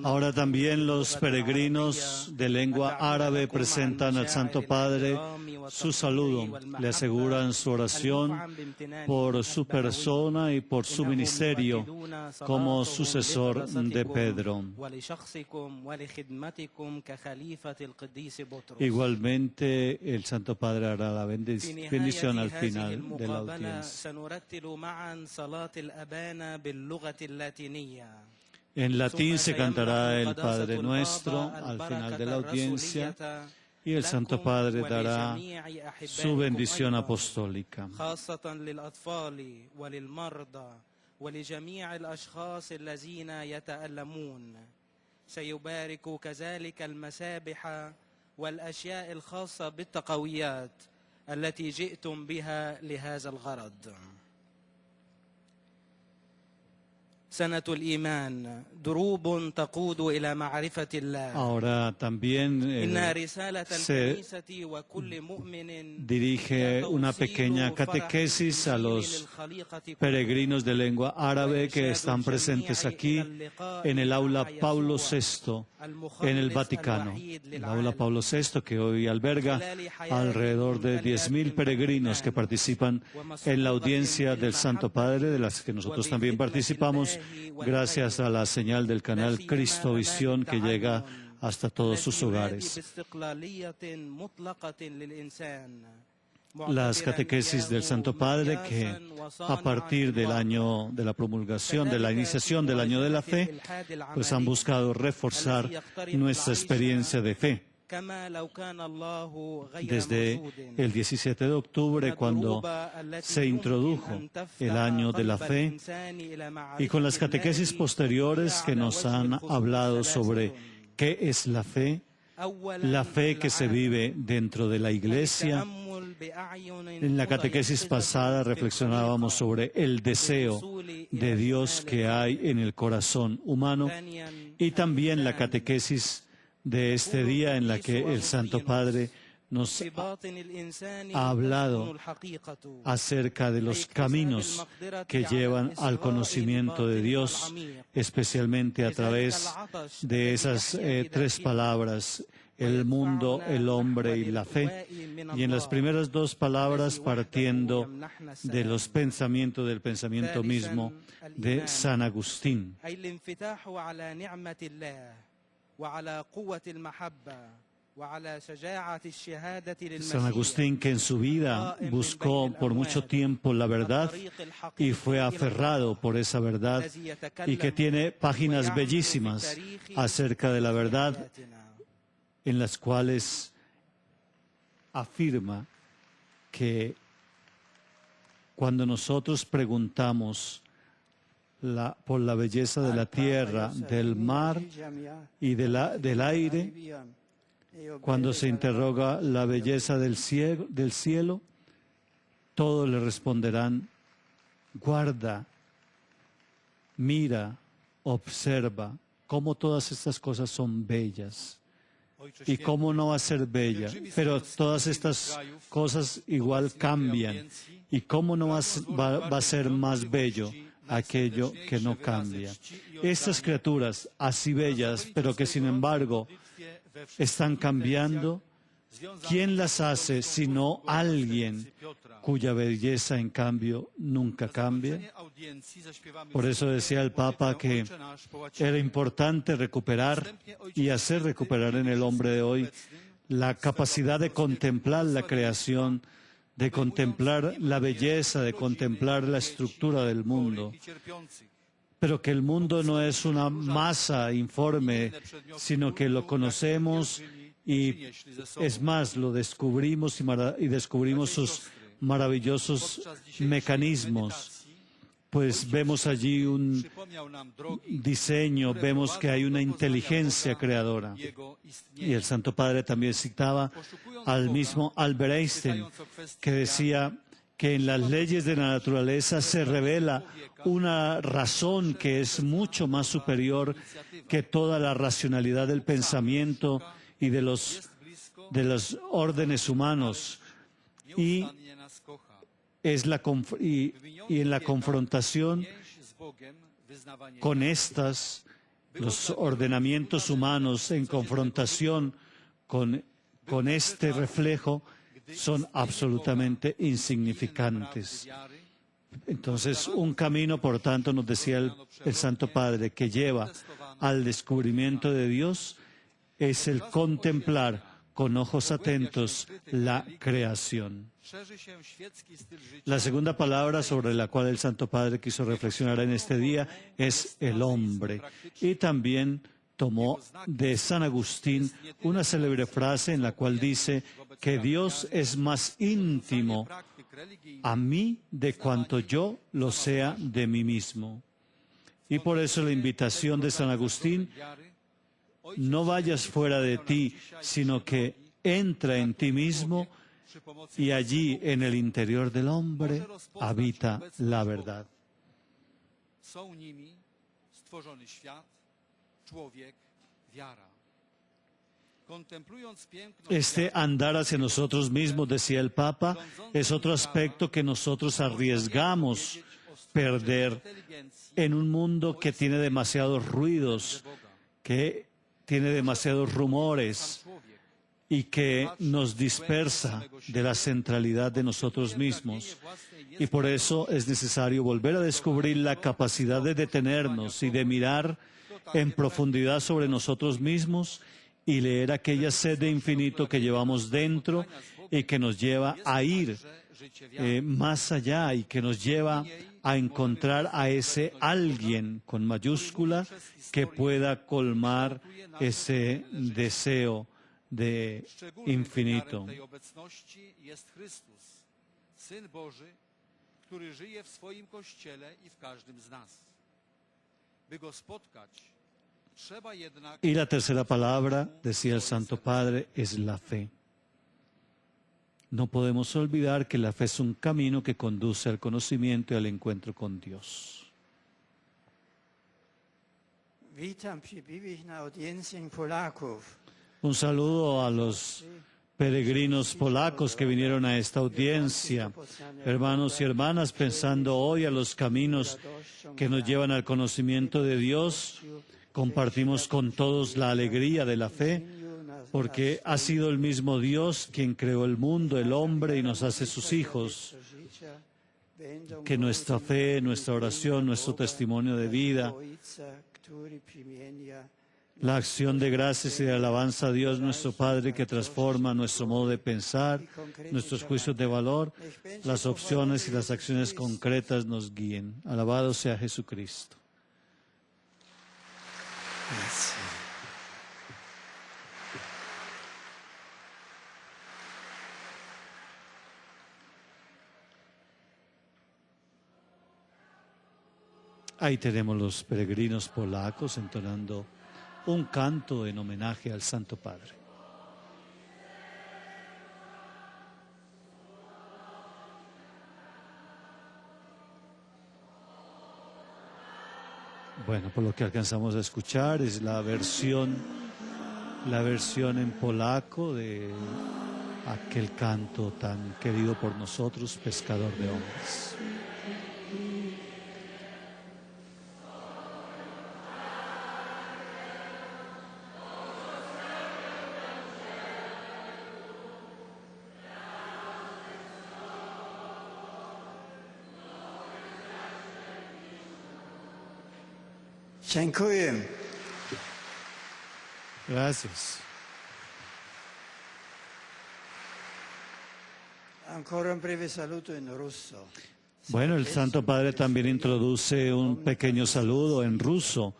Ahora también los peregrinos de lengua árabe presentan al Santo Padre su saludo, le aseguran su oración por su persona y por su ministerio como sucesor de Pedro. Igualmente, el Santo Padre hará la bendición al final de la audiencia. En latín se cantará el Padre Nuestro al final de la audiencia y el Santo Padre dará su bendición apostólica. سيبارك كذلك المسابح والأشياء الخاصة بالتقويات التي جئتم بها لهذا الغرض. سنة الإيمان دروب تقود إلى معرفة الله. Ahora también se dirige una pequeña catequesis a los peregrinos de lengua árabe que están presentes aquí en el aula Pablo VI en el Vaticano. El aula Pablo VI que hoy alberga alrededor de 10.000 peregrinos que participan en la audiencia del Santo Padre, de las que nosotros también participamos, gracias a la señal del canal Cristovisión que llega hasta todos sus hogares. Las catequesis del Santo Padre que a partir del año de la promulgación, de la iniciación del año de la fe, pues han buscado reforzar nuestra experiencia de fe. Desde el 17 de octubre, cuando se introdujo el año de la fe, y con las catequesis posteriores que nos han hablado sobre qué es la fe que se vive dentro de la Iglesia. En la catequesis pasada reflexionábamos sobre el deseo de Dios que hay en el corazón humano, y también la catequesis de este día en la que el Santo Padre nos في باطن الإنسان ha hablado تسكن الحقيقة acerca de los caminos que llevan al conocimiento de Dios, especialmente a través de esas tres palabras, el mundo, el hombre y la fe. Y en las primeras dos palabras, partiendo de los pensamientos, del pensamiento mismo de San Agustín. أي الانفتاح على نعمة الله وعلى قوة المحبة وعلى شجاعة الشهادة San للمسيح Agustín, que en su vida buscó por mucho tiempo la verdad y fue aferrado por esa verdad, y que tiene páginas bellísimas acerca de la verdad, en las cuales afirma que cuando nosotros preguntamos por la belleza de la tierra, del mar y del aire, cuando se interroga la belleza del cielo, todos le responderán: guarda, mira, observa cómo todas estas cosas son bellas. ¿Y cómo no va a ser bella? Pero todas estas cosas igual cambian. ¿Y cómo no va a ser más bello aquello que no cambia? Estas criaturas así bellas, pero que sin embargo están cambiando, ¿quién las hace sino alguien cuya belleza en cambio nunca cambia? Por eso decía el Papa que era importante recuperar y hacer recuperar en el hombre de hoy la capacidad de contemplar la creación, de contemplar la belleza, de contemplar la estructura del mundo. Pero que el mundo no es una masa informe, sino que lo conocemos y, es más, lo descubrimos y descubrimos sus maravillosos mecanismos. Pues vemos allí un diseño, vemos que hay una inteligencia creadora. Y el Santo Padre también citaba al mismo Albert Einstein, que decía que en las leyes de la naturaleza se revela una razón que es mucho más superior que toda la racionalidad del pensamiento y de los órdenes humanos. Y en la confrontación con los ordenamientos humanos, en confrontación con este reflejo, son absolutamente insignificantes. Entonces, un camino, por tanto, nos decía el Santo Padre, que lleva al descubrimiento de Dios, es el contemplar con ojos atentos la creación. La segunda palabra sobre la cual el Santo Padre quiso reflexionar en este día es el hombre. Y también tomó de San Agustín una célebre frase en la cual dice que Dios es más íntimo a mí de cuanto yo lo sea de mí mismo. Y por eso la invitación de San Agustín: no vayas fuera de ti, sino que entra en ti mismo, y allí en el interior del hombre habita la verdad. Este andar hacia nosotros mismos, decía el Papa, es otro aspecto que nosotros arriesgamos perder en un mundo que tiene demasiados ruidos, que tiene demasiados rumores y que nos dispersa de la centralidad de nosotros mismos. Y por eso es necesario volver a descubrir la capacidad de detenernos y de mirar en profundidad sobre nosotros mismos y leer aquella sed de infinito que llevamos dentro y que nos lleva a ir más allá y que nos lleva a encontrar a ese alguien con mayúscula que pueda colmar ese deseo de infinito. Y la tercera palabra, decía el Santo Padre, es la fe. No podemos olvidar que la fe es un camino que conduce al conocimiento y al encuentro con Dios. Witam przybywich na audiencję Polaków. Un saludo a los peregrinos polacos que vinieron a esta audiencia, hermanos y hermanas, pensando hoy a los caminos que nos llevan al conocimiento de Dios, compartimos con todos la alegría de la fe, porque ha sido el mismo Dios quien creó el mundo, el hombre, y nos hace sus hijos. Que nuestra fe, nuestra oración, nuestro testimonio de vida, la acción de gracias y de alabanza a Dios nuestro Padre, que transforma nuestro modo de pensar, nuestros juicios de valor, las opciones y las acciones concretas nos guíen. Alabado sea Jesucristo. Gracias. Ahí tenemos los peregrinos polacos entonando un canto en homenaje al Santo Padre. Bueno, por lo que alcanzamos a escuchar es la versión en polaco de aquel canto tan querido por nosotros, Pescador de Hombres. Dziękuję. Gracias. Ancora un breve saluto in russo. Bueno, el Santo Padre también introduce un pequeño saludo en ruso.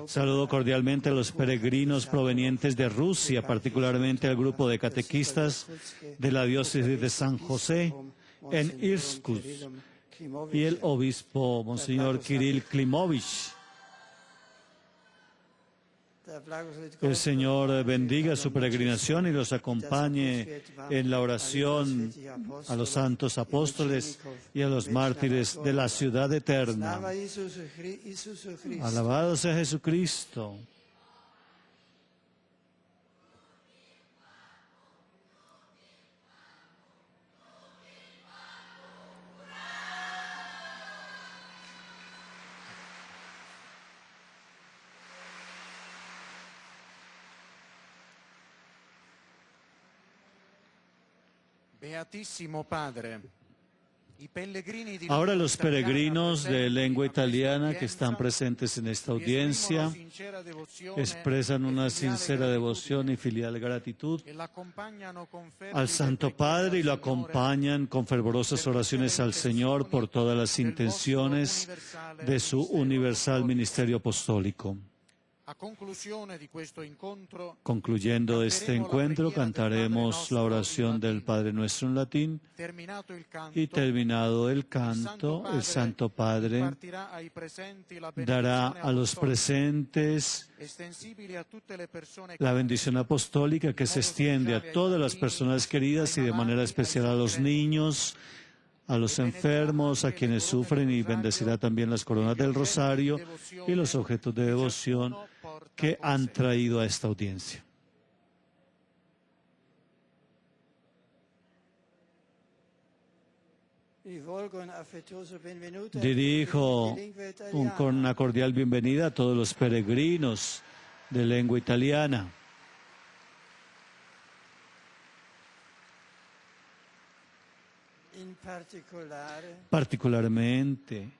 Saludo cordialmente a los peregrinos provenientes de Rusia, particularmente al grupo de catequistas de la diócesis de San José en Irkutsk y el obispo Monseñor Kirill Klimovich. El Señor bendiga su peregrinación y los acompañe en la oración a los santos apóstoles y a los mártires de la ciudad eterna. Alabado sea Jesucristo. Beatissimo Padre, ahora los peregrinos de lengua italiana que están presentes en esta audiencia expresan una sincera devoción y filial gratitud al Santo Padre y lo acompañan con fervorosas oraciones al Señor por todas las intenciones de su universal ministerio apostólico. Concluyendo este encuentro, cantaremos la oración del Padre Nuestro en latín y terminado el canto, el Santo Padre dará a los presentes la bendición apostólica que se extiende a todas las personas queridas y de manera especial a los niños, a los enfermos, a quienes sufren, y bendecirá también las coronas del rosario y los objetos de devoción que han traído a esta audiencia. Dirijo una cordial bienvenida a todos los peregrinos de lengua italiana. Particularmente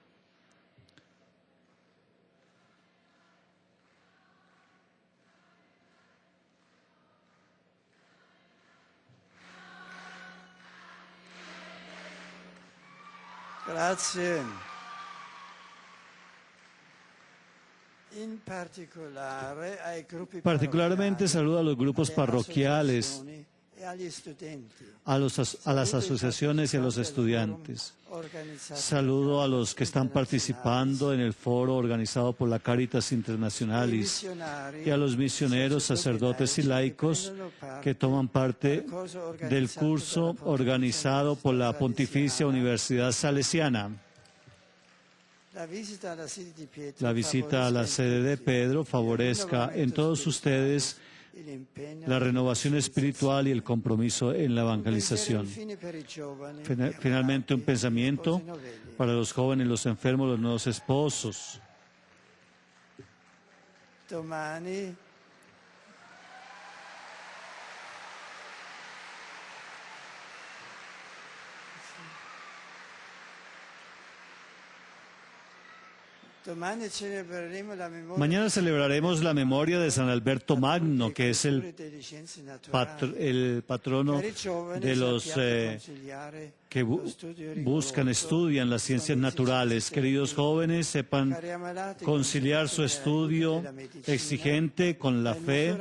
Grazie. Particularmente saludo a los grupos parroquiales, a las asociaciones y a los estudiantes. Saludo a los que están participando en el foro organizado por la Caritas Internationalis y a los misioneros, sacerdotes y laicos que toman parte del curso organizado por la Pontificia Universidad Salesiana. La visita a la sede de Pedro favorezca en todos ustedes la renovación espiritual y el compromiso en la evangelización. Finalmente, un pensamiento para los jóvenes, los enfermos, los nuevos esposos. Domani Mañana celebraremos la memoria de San Alberto Magno, que es el patrono de los que estudian las ciencias naturales. Queridos jóvenes, sepan conciliar su estudio exigente con la fe.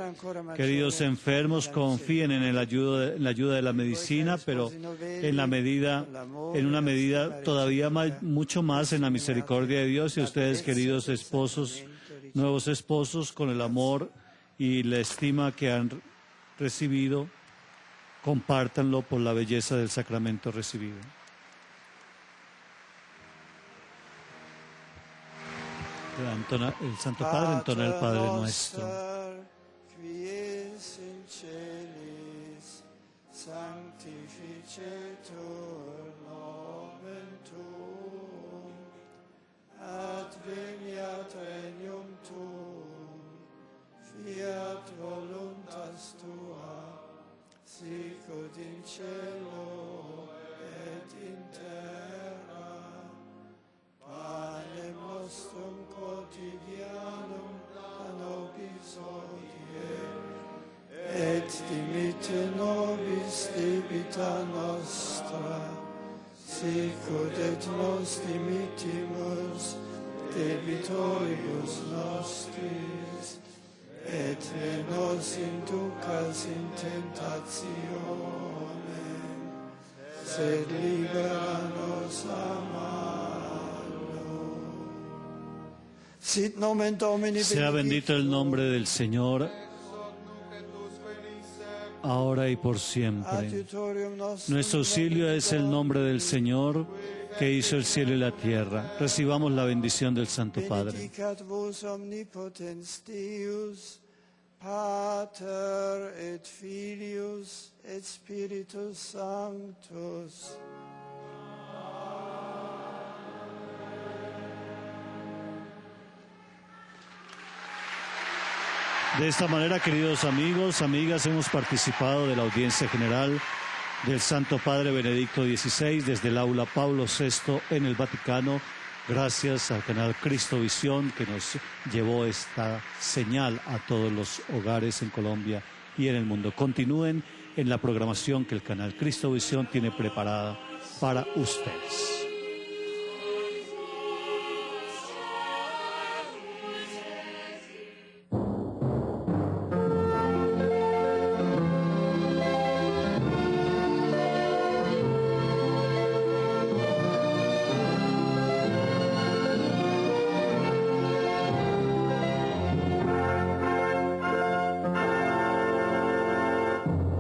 Queridos enfermos, confíen en la ayuda de la medicina, pero en una medida todavía mucho más en la misericordia de Dios. Y ustedes, queridos esposos, nuevos esposos, con el amor y la estima que han recibido, compártanlo por la belleza del sacramento recibido. El Santo Padre entona el Padre Nuestro. Qui es in celis, sanctificetur nomen tuum, adveniat regnum tuum, fiat voluntas tua, sicut in cielo et in terra. Panem nostrum quotidianum da nobis hodie, et dimitte nobis debita nostra, sicut et nos dimittimus debitoribus nostris, et ne nos inducas in tentationem, sed libera nos a malo. Sit nomen Domini Sea bendito el nombre del Señor, ahora y por siempre. Nuestro auxilio es el nombre del Señor, que hizo el cielo y la tierra. Recibamos la bendición del Santo Padre. Benedicat vos omnipotens Deus, Pater et Filius et Spiritus Sanctus. De esta manera, queridos amigos, amigas, hemos participado de la audiencia general del Santo Padre Benedicto XVI desde el aula Pablo VI en el Vaticano, gracias al canal Cristovisión, que nos llevó esta señal a todos los hogares en Colombia y en el mundo. Continúen en la programación que el canal Cristovisión tiene preparada para ustedes.